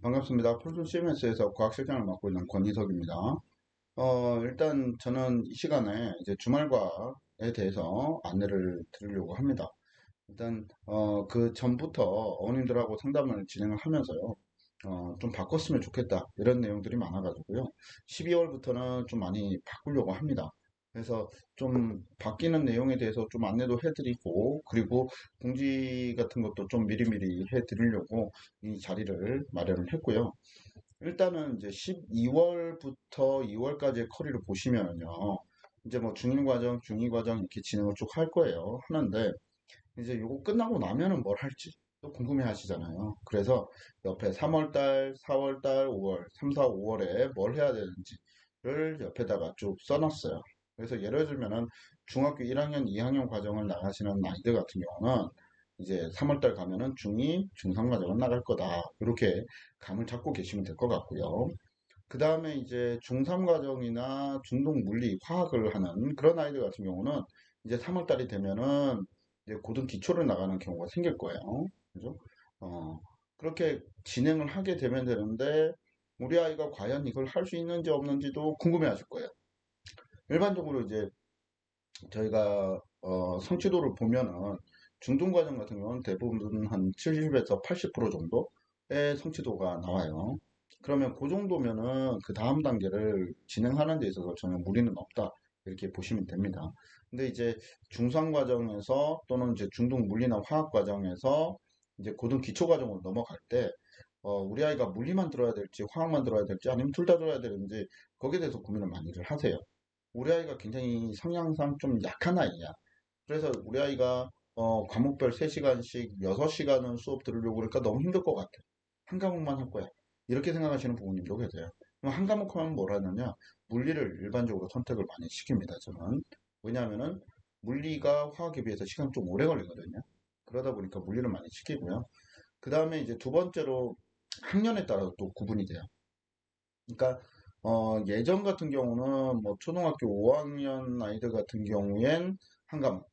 반갑습니다. 폴슨 CMS에서 과학실장을 맡고 있는 권희석입니다. 일단 저는 이 시간에 이제 주말과에 대해서 안내를 드리려고 합니다. 일단, 그 전부터 어머님들하고 상담을 진행을 하면서요. 좀 바꿨으면 좋겠다. 이런 내용들이 많아가지고요. 12월부터는 좀 많이 바꾸려고 합니다. 그래서 좀 바뀌는 내용에 대해서 좀 안내도 해드리고, 그리고 공지 같은 것도 좀 미리미리 해드리려고 이 자리를 마련을 했고요. 일단은 이제 12월부터 2월까지의 커리를 보시면요. 이제 뭐 중일 과정, 중위 과정 이렇게 진행을 쭉 할 거예요. 하는데, 이제 요거 끝나고 나면은 뭘 할지 또 궁금해 하시잖아요. 그래서 옆에 3월달, 4월달, 5월, 3, 4, 5월에 뭘 해야 되는지를 옆에다가 쭉 써놨어요. 그래서 예를 들면은 중학교 1학년, 2학년 과정을 나가시는 아이들 같은 경우는 이제 3월달 가면은 중2, 중3 과정은 나갈 거다. 이렇게 감을 잡고 계시면 될 것 같고요. 그 다음에 이제 중3 과정이나 중등 물리, 화학을 하는 그런 아이들 같은 경우는 이제 3월달이 되면은 이제 고등 기초를 나가는 경우가 생길 거예요. 그죠? 어, 그렇게 진행을 하게 되면 되는데, 우리 아이가 과연 이걸 할 수 있는지 없는지도 궁금해 하실 거예요. 일반적으로 이제 저희가, 성취도를 보면은 중등 과정 같은 경우는 대부분 한 70에서 80% 정도의 성취도가 나와요. 그러면 그 정도면은 그 다음 단계를 진행하는 데 있어서 전혀 무리는 없다. 이렇게 보시면 됩니다. 근데 이제 중상 과정에서 또는 이제 중등 물리나 화학 과정에서 이제 고등 기초 과정으로 넘어갈 때, 우리 아이가 물리만 들어야 될지 화학만 들어야 될지 아니면 둘 다 들어야 되는지 거기에 대해서 고민을 많이들 하세요. 우리 아이가 굉장히 성향상 좀 약한 아이야. 그래서 우리 아이가 과목별 3시간씩 6시간은 수업 들으려고 그러니까 너무 힘들 것 같아. 한 과목만 할 거야. 이렇게 생각하시는 부모님도 계세요. 그럼 한 과목 하면 뭘 하느냐? 물리를 일반적으로 선택을 많이 시킵니다, 저는. 왜냐하면은 물리가 화학에 비해서 시간 좀 오래 걸리거든요. 그러다 보니까 물리를 많이 시키고요. 그 다음에 이제 두 번째로 학년에 따라 또 구분이 돼요. 그러니까 예전 같은 경우는 뭐 초등학교 5학년 아이들 같은 경우엔 한 과목,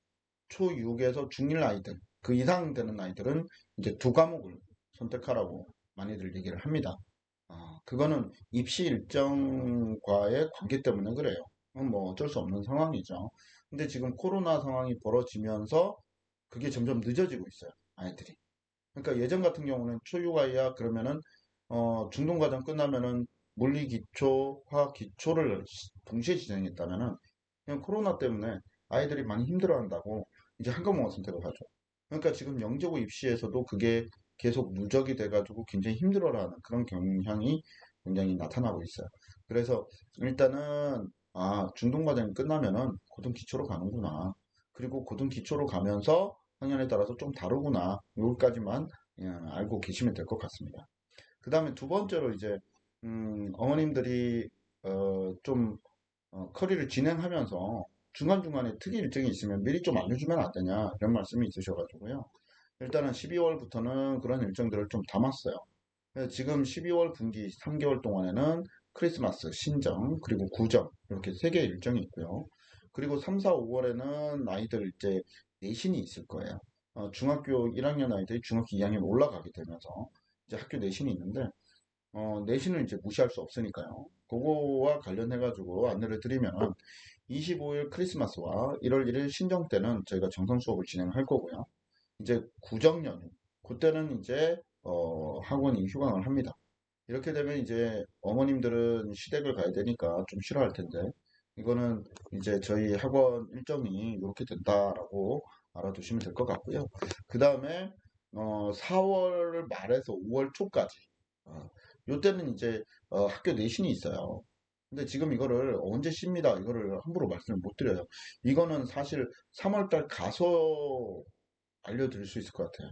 초6에서 중1 아이들, 그 이상 되는 아이들은 이제 두 과목을 선택하라고 많이들 얘기를 합니다. 그거는 입시 일정과의 관계 때문에 그래요. 그건 뭐 어쩔 수 없는 상황이죠. 근데 지금 코로나 상황이 벌어지면서 그게 점점 늦어지고 있어요, 아이들이. 그러니까 예전 같은 경우는 초육아이야 그러면은 중등 과정 끝나면은 물리 기초, 화학 기초를 동시에 진행했다면은 그냥 코로나 때문에 아이들이 많이 힘들어한다고 이제 한 과목만 선택을 하죠. 그러니까 지금 영재고 입시에서도 그게 계속 누적이 돼가지고 굉장히 힘들어하는 그런 경향이 굉장히 나타나고 있어요. 그래서 일단은 중등 과정이 끝나면은 고등 기초로 가는구나. 그리고 고등 기초로 가면서 학년에 따라서 좀 다르구나. 여기까지만 알고 계시면 될 것 같습니다. 그 다음에 두 번째로 이제 어머님들이 좀 커리를 진행하면서 중간중간에 특이 일정이 있으면 미리 좀 알려주면 안 되냐 이런 말씀이 있으셔가지고요. 일단은 12월부터는 그런 일정들을 좀 담았어요. 그래서 지금 12월 분기 3개월 동안에는 크리스마스, 신정, 그리고 구정 이렇게 세 개의 일정이 있고요. 그리고 3, 4, 5월에는 아이들 이제 내신이 있을 거예요. 중학교 1학년 아이들이 중학교 2학년 올라가게 되면서 이제 학교 내신이 있는데 내신을 이제 무시할 수 없으니까요. 그거와 관련해가지고 안내를 드리면 25일 크리스마스와 1월 1일 신정 때는 저희가 정상 수업을 진행할 거고요. 이제 구정 연휴, 그때는 이제 학원이 휴강을 합니다. 이렇게 되면 이제 어머님들은 시댁을 가야 되니까 좀 싫어할 텐데 이거는 이제 저희 학원 일정이 이렇게 된다라고 알아두시면 될 것 같고요. 그 다음에 4월 말에서 5월 초까지 요때는 이제 학교 내신이 있어요. 근데 지금 이거를 언제 씁니다. 이거를 함부로 말씀을 못 드려요. 이거는 사실 3월달 가서 알려드릴 수 있을 것 같아요.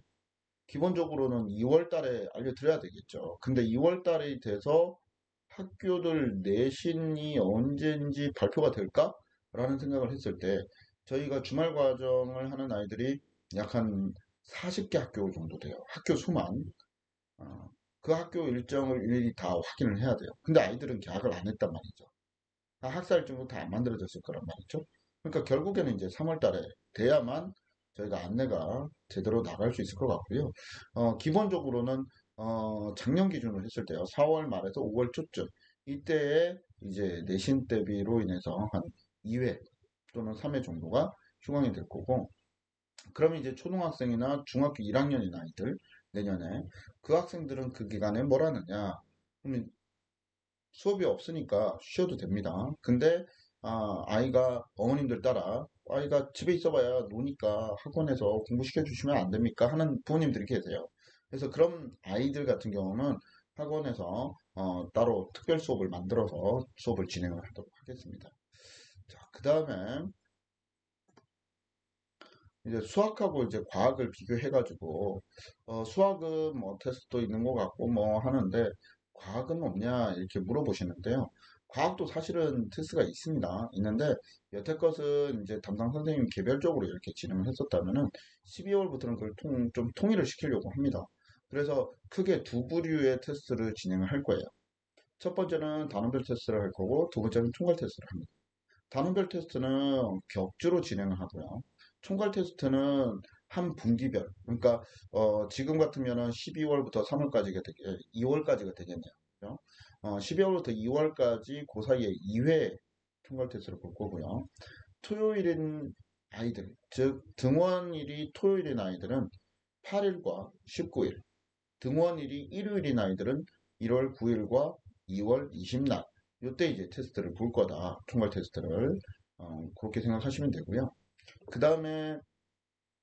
기본적으로는 2월 달에 알려드려야 되겠죠. 근데 2월 달이 돼서 학교들 내신이 언제인지 발표가 될까? 라는 생각을 했을 때 저희가 주말 과정을 하는 아이들이 약 한 40개 학교 정도 돼요. 학교 수만. 어, 그 학교 일정을 일일이 다 확인을 해야 돼요. 근데 아이들은 계약을 안 했단 말이죠. 학사 일정도 다 안 만들어졌을 거란 말이죠. 그러니까 결국에는 이제 3월 달에 돼야만 저희가 안내가 제대로 나갈 수 있을 것 같고요. 기본적으로는 작년 기준으로 했을 때요. 4월 말에서 5월 초쯤. 이때에 이제 내신 대비로 인해서 한 2회 또는 3회 정도가 휴강이 될 거고, 그러면 이제 초등학생이나 중학교 1학년인 아이들, 내년에, 그 학생들은 그 기간에 뭘 하느냐? 그러면 수업이 없으니까 쉬어도 됩니다. 근데 아이가 어머님들 따라 아이가 집에 있어봐야 노니까 학원에서 공부시켜 주시면 안 됩니까? 하는 부모님들이 계세요. 그래서 그런 아이들 같은 경우는 학원에서 따로 특별 수업을 만들어서 수업을 진행을 하도록 하겠습니다. 자, 그 다음에 이제 수학하고 이제 과학을 비교해가지고 수학은 뭐 테스트도 있는 것 같고 뭐 하는데 과학은 없냐 이렇게 물어보시는데요. 과학도 사실은 테스트가 있습니다. 있는데 여태껏은 이제 담당 선생님 개별적으로 이렇게 진행을 했었다면은 12월부터는 그걸 좀 통일을 시키려고 합니다. 그래서 크게 두 부류의 테스트를 진행을 할 거예요. 첫 번째는 단원별 테스트를 할 거고 두 번째는 총괄 테스트를 합니다. 단원별 테스트는 격주로 진행을 하고요. 총괄 테스트는 한 분기별, 그러니까 지금 같으면은 12월부터 3월까지가 2월까지가 되겠네요. 그죠? 12월부터 2월까지 그 사이에 2회 총괄 테스트를 볼 거고요. 토요일인 아이들, 즉 등원일이 토요일인 아이들은 8일과 19일, 등원일이 일요일인 아이들은 1월 9일과 2월 20날, 이때 이제 테스트를 볼 거다. 총괄 테스트를. 그렇게 생각하시면 되고요. 그 다음에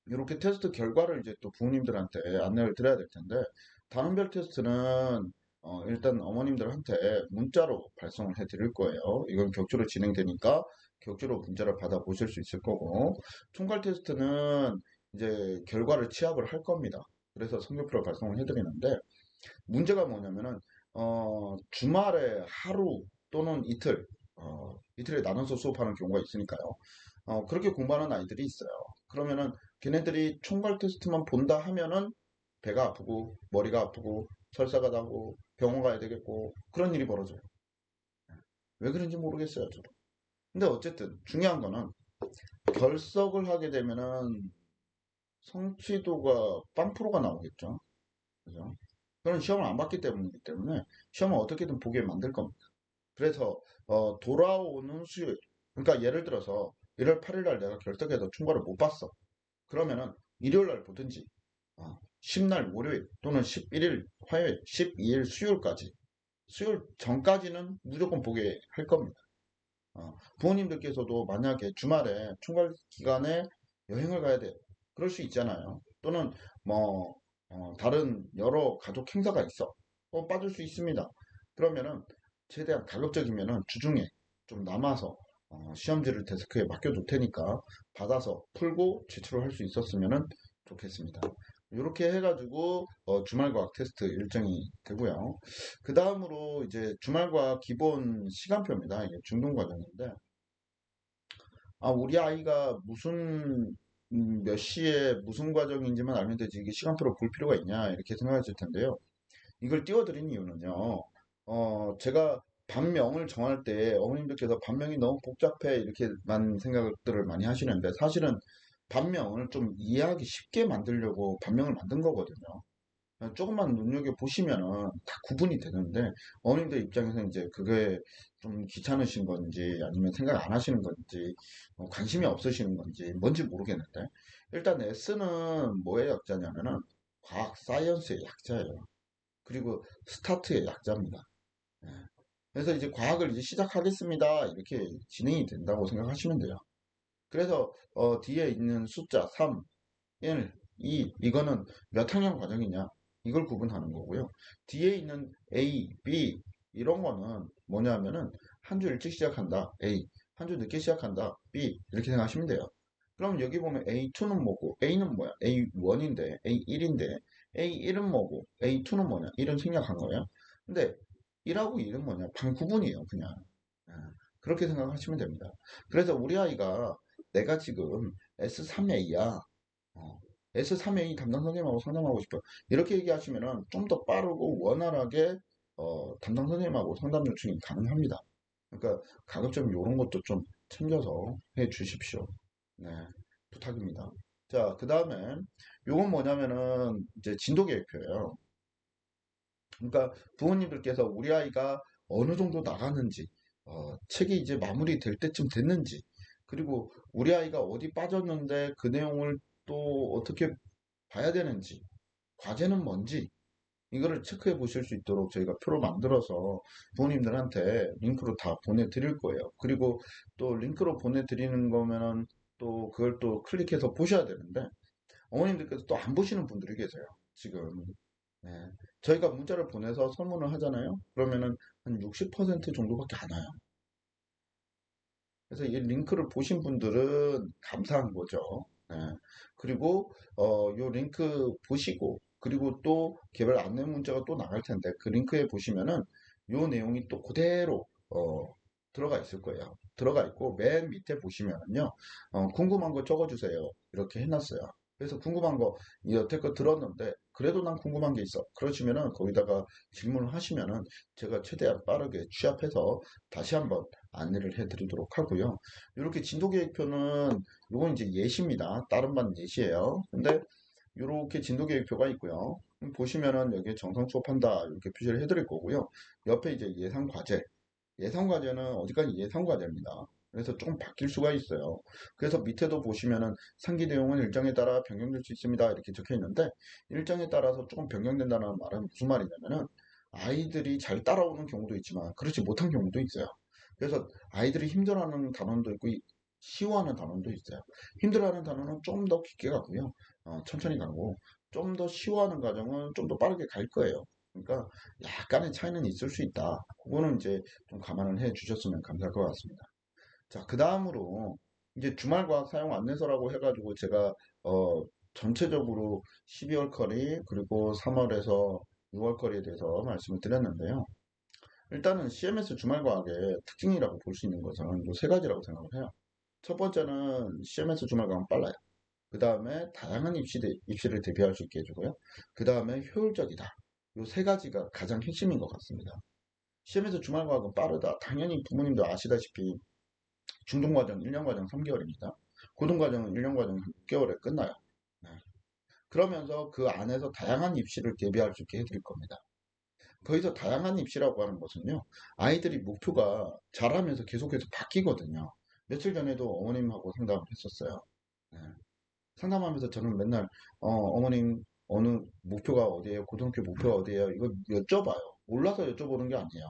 이렇게 테스트 결과를 이제 또 부모님들한테 안내를 드려야 될 텐데, 단원별 테스트는 일단 어머님들한테 문자로 발송을 해 드릴 거예요. 이건 격주로 진행되니까 격주로 문자를 받아 보실 수 있을 거고, 총괄 테스트는 이제 결과를 취합을 할 겁니다. 그래서 성적표를 발송을 해드리는데, 문제가 뭐냐면은 주말에 하루 또는 이틀 이틀에 나눠서 수업하는 경우가 있으니까요. 그렇게 공부하는 아이들이 있어요. 그러면은 걔네들이 총괄 테스트만 본다 하면은 배가 아프고 머리가 아프고 설사가 나고 병원 가야 되겠고 그런 일이 벌어져요. 왜 그런지 모르겠어요, 저도. 근데 어쨌든 중요한 거는 결석을 하게 되면은 성취도가 빵프로가 나오겠죠. 그죠? 그런 시험을 안 봤기 때문이기 때문에 시험을 어떻게든 보게 만들 겁니다. 그래서 돌아오는 수요일, 그러니까 예를 들어서 1월 8일 날 내가 결석해서 충고를 못 봤어. 그러면은 일요일 날 보든지 10날 월요일 또는 11일 화요일, 12일 수요일까지 수요일 전까지는 무조건 보게 할 겁니다. 부모님들께서도 만약에 주말에 총괄 기간에 여행을 가야 돼. 그럴 수 있잖아요. 또는 뭐 다른 여러 가족 행사가 있어. 빠질 수 있습니다. 그러면은 최대한 가급적이면은 주중에 좀 남아서 시험지를 데스크에 맡겨둘 테니까 받아서 풀고 제출을 할 수 있었으면 좋겠습니다. 이렇게 해가지고 주말과학 테스트 일정이 되고요. 그 다음으로 이제 주말과학 기본 시간표입니다. 이게 중등 과정인데 우리 아이가 무슨 몇 시에 무슨 과정인지만 알면 되지 이게 시간표로 볼 필요가 있냐 이렇게 생각하실 텐데요. 이걸 띄워드린 이유는요. 제가 반명을 정할 때 어머님들께서 반명이 너무 복잡해 이렇게만 생각들을 많이 하시는데 사실은 반명을 좀 이해하기 쉽게 만들려고 반명을 만든 거거든요. 조금만 눈여겨보시면은 다 구분이 되는데 어머님들 입장에서 이제 그게 좀 귀찮으신 건지 아니면 생각 안 하시는 건지 관심이 없으시는 건지 뭔지 모르겠는데 일단 S는 뭐의 약자냐면은 과학 사이언스의 약자예요. 그리고 스타트의 약자입니다. 예. 그래서 이제 과학을 이제 시작하겠습니다. 이렇게 진행이 된다고 생각하시면 돼요. 그래서 뒤에 있는 숫자 3, 1, 2 이거는 몇 학년 과정이냐 이걸 구분하는 거고요. 뒤에 있는 A, B 이런 거는 뭐냐면은 한 주 일찍 시작한다. A. 한 주 늦게 시작한다. B. 이렇게 생각하시면 돼요. 그럼 여기 보면 A2는 뭐고 A는 뭐야? A1인데 A1인데 A1은 뭐고 A2는 뭐냐? 이런 생략한 거예요. 근데 1하고 2는 뭐냐? 반구분이에요, 그냥. 예, 그렇게 생각하시면 됩니다. 그래서 우리 아이가 내가 지금 S3A야. S3A 담당 선생님하고 상담하고 싶어요. 이렇게 얘기하시면은 좀 더 빠르고 원활하게 담당 선생님하고 상담 요청이 가능합니다. 그러니까 가급적 이런 것도 좀 챙겨서 해 주십시오. 네, 부탁입니다. 자, 그 다음에 요건 뭐냐면은 이제 진도 계획표예요. 그러니까 부모님들께서 우리 아이가 어느 정도 나가는지, 책이 이제 마무리될 때쯤 됐는지, 그리고 우리 아이가 어디 빠졌는데 그 내용을 또 어떻게 봐야 되는지, 과제는 뭔지, 이거를 체크해 보실 수 있도록 저희가 표를 만들어서 부모님들한테 링크로 다 보내드릴 거예요. 그리고 또 링크로 보내드리는 거면은 또 그걸 또 클릭해서 보셔야 되는데, 어머님들께서 또 안 보시는 분들이 계세요. 지금. 네. 저희가 문자를 보내서 설문을 하잖아요. 그러면은 한 60% 정도밖에 안 와요. 그래서 이 링크를 보신 분들은 감사한 거죠. 네. 그리고 요 링크 보시고 그리고 또 개별 안내 문자가 또 나갈 텐데 그 링크에 보시면은 요 내용이 또 그대로 들어가 있을 거예요. 들어가 있고 맨 밑에 보시면은요. 궁금한 거 적어주세요. 이렇게 해놨어요. 그래서 궁금한 거 여태껏 들었는데 그래도 난 궁금한 게 있어. 그러시면은 거기다가 질문을 하시면은 제가 최대한 빠르게 취합해서 다시 한번 안내를 해드리도록 하고요. 이렇게 진도계획표는 이건 이제 예시입니다. 다른 반 예시예요. 근데 이렇게 진도계획표가 있고요. 보시면은 여기 정상 수업한다 이렇게 표시를 해드릴 거고요. 옆에 이제 예상과제. 예상과제는 어디까지 예상과제입니다. 그래서 조금 바뀔 수가 있어요. 그래서 밑에도 보시면은 상기 내용은 일정에 따라 변경될 수 있습니다. 이렇게 적혀 있는데 일정에 따라서 조금 변경된다는 말은 무슨 말이냐면은 아이들이 잘 따라오는 경우도 있지만 그렇지 못한 경우도 있어요. 그래서 아이들이 힘들어하는 단원도 있고 쉬워하는 단원도 있어요. 힘들어하는 단원은 좀 더 깊게 가고요. 천천히 가고 좀 더 쉬워하는 과정은 좀 더 빠르게 갈 거예요. 그러니까 약간의 차이는 있을 수 있다. 그거는 이제 좀 감안을 해 주셨으면 감사할 것 같습니다. 자, 그 다음으로 이제 주말과학 사용 안내서라고 해가지고 제가 전체적으로 12월 커리 그리고 3월에서 6월 커리에 대해서 말씀을 드렸는데요. 일단은 CMS 주말과학의 특징이라고 볼 수 있는 것은 이 세 가지라고 생각을 해요. 첫 번째는 CMS 주말과학은 빨라요. 그 다음에 다양한 입시를 대비할 수 있게 해주고요. 그 다음에 효율적이다. 이 세 가지가 가장 핵심인 것 같습니다. 시험에서 주말과학은 빠르다. 당연히 부모님도 아시다시피 중등과정 1년과정 3개월입니다. 고등과정은 1년과정 6개월에 끝나요. 네. 그러면서 그 안에서 다양한 입시를 대비할 수 있게 해드릴 겁니다. 거기서 다양한 입시라고 하는 것은요. 아이들이 목표가 자라면서 계속해서 바뀌거든요. 며칠 전에도 어머님하고 상담을 했었어요. 네. 상담하면서 저는 맨날 어머님 어느 목표가 어디예요? 고등학교 목표가 어디예요? 이거 여쭤봐요. 몰라서 여쭤보는 게 아니에요.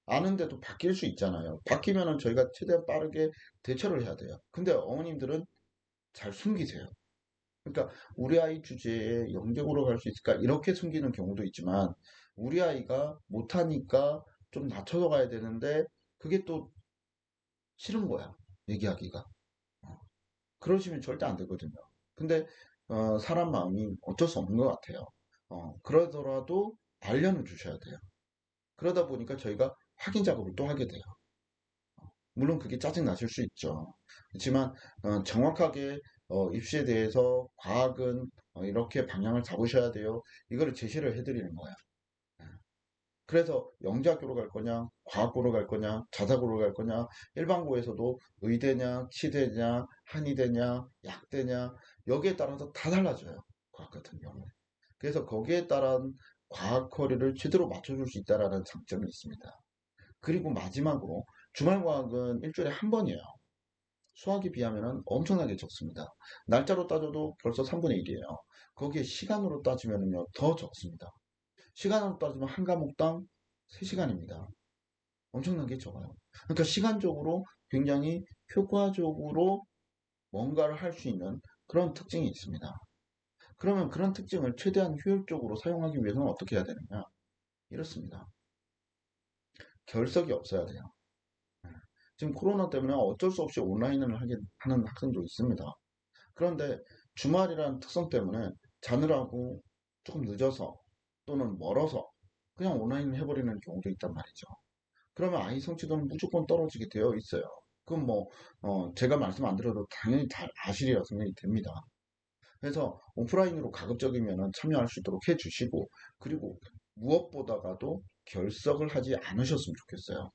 아는데도 바뀔 수 있잖아요. 바뀌면은 저희가 최대한 빠르게 대처를 해야 돼요. 근데 어머님들은 잘 숨기세요. 그러니까 우리 아이 주제에 영적으로 갈 수 있을까? 이렇게 숨기는 경우도 있지만 우리 아이가 못하니까 좀 낮춰서 가야 되는데 그게 또 싫은 거야. 얘기하기가. 그러시면 절대 안 되거든요. 근데 사람 마음이 어쩔 수 없는 것 같아요. 그러더라도 알려는 주셔야 돼요. 그러다 보니까 저희가 확인 작업을 또 하게 돼요. 물론 그게 짜증 나실 수 있죠. 그렇지만 정확하게 입시에 대해서 과학은 이렇게 방향을 잡으셔야 돼요. 이거를 제시를 해드리는 거예요. 그래서 영재학교로 갈 거냐, 과학고로 갈 거냐, 자사고로 갈 거냐, 일반고에서도 의대냐, 치대냐, 한의대냐, 약대냐, 여기에 따라서 다 달라져요. 과학 같은 경우는. 그래서 거기에 따른 과학 커리를 제대로 맞춰줄 수 있다는 장점이 있습니다. 그리고 마지막으로 주말과학은 일주일에 한 번이에요. 수학에 비하면 엄청나게 적습니다. 날짜로 따져도 벌써 3분의 1이에요. 거기에 시간으로 따지면요, 더 적습니다. 시간으로 따지면 한 과목당 3시간입니다. 엄청나게 적어요. 그러니까 시간적으로 굉장히 효과적으로 뭔가를 할 수 있는 그런 특징이 있습니다. 그러면 그런 특징을 최대한 효율적으로 사용하기 위해서는 어떻게 해야 되느냐? 이렇습니다. 결석이 없어야 돼요. 지금 코로나 때문에 어쩔 수 없이 온라인을 하는 학생도 있습니다. 그런데 주말이라는 특성 때문에 자느라고 조금 늦어서 또는 멀어서 그냥 온라인 해버리는 경우도 있단 말이죠. 그러면 아이 성취도는 무조건 떨어지게 되어 있어요. 그럼 뭐, 제가 말씀 안 드려도 당연히 잘 아시리라 생각이 됩니다. 그래서 오프라인으로 가급적이면 참여할 수 있도록 해주시고, 그리고 무엇보다가도 결석을 하지 않으셨으면 좋겠어요.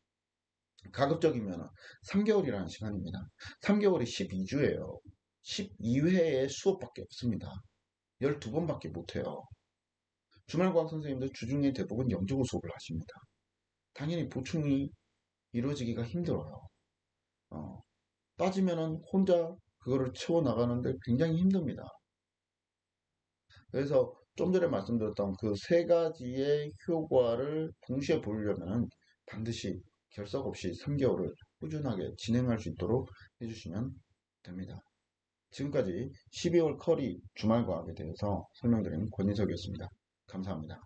가급적이면 3개월이라는 시간입니다. 3개월이 12주예요. 12회의 수업밖에 없습니다. 12번밖에 못해요. 주말과학 선생님들 주중에 대부분 영재고 수업을 하십니다. 당연히 보충이 이루어지기가 힘들어요. 어, 따지면은 혼자 그거를 채워나가는데 굉장히 힘듭니다. 그래서 좀 전에 말씀드렸던 그 세 가지의 효과를 동시에 보려면 반드시 결석 없이 3개월을 꾸준하게 진행할 수 있도록 해주시면 됩니다. 지금까지 12월 커리 주말과학에 대해서 설명드린 권인석이었습니다. 감사합니다.